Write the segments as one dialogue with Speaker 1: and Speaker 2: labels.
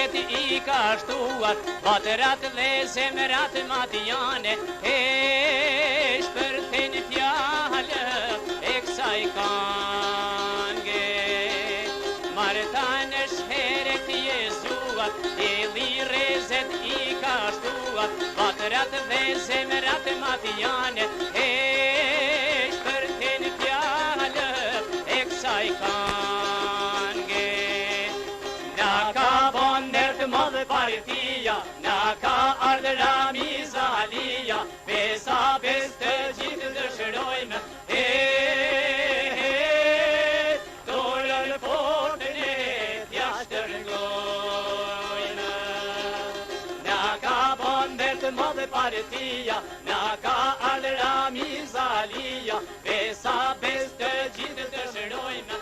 Speaker 1: rezet I ka shtuar, batërat dhe zemrat matjane, e shpërthen fjallë e kësaj kange. Marta në shheret Jezuar, Eli rezet I ka shtuar, batërat dhe zemrat matjane, e shpërthen fjallë e kësaj kange. Na ka bon nërtë madhe partia, na ka ardhë Ramizalia, besa bes të gjithë dëshirojmë, dorën fortën e thjashtë rëngojmë. Na ka bon nërtë madhe partia, na ka ardhë Ramizalia, besa bes të gjithë dëshirojmë,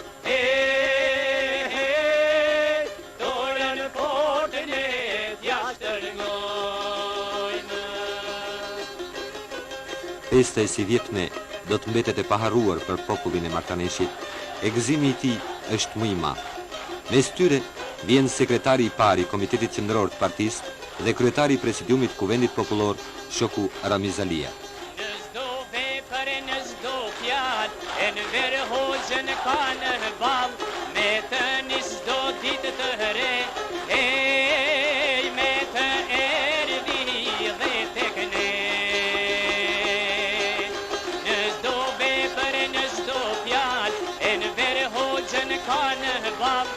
Speaker 1: dorën fortën e thjashtë rëngojmë.
Speaker 2: Festa e si vjetme do të mbetet e paharruar për popullin e Martaneshit, e gëzimi I tij është më I madh. Mes tyre vjen sekretari I parë I Komitetit Qendror të Partisë dhe kryetari I Presidiumit Kuvendit Popullor, shoku Ramizalia.
Speaker 1: Në çdo vepër, në çdo fjalë, e në verë hoxhën ka në ballë, me të një çdo ditë të re, me të erdhi dhe tek ne. Në çdo vepër, në çdo fjalë, e në verë hoxhën ka në ballë,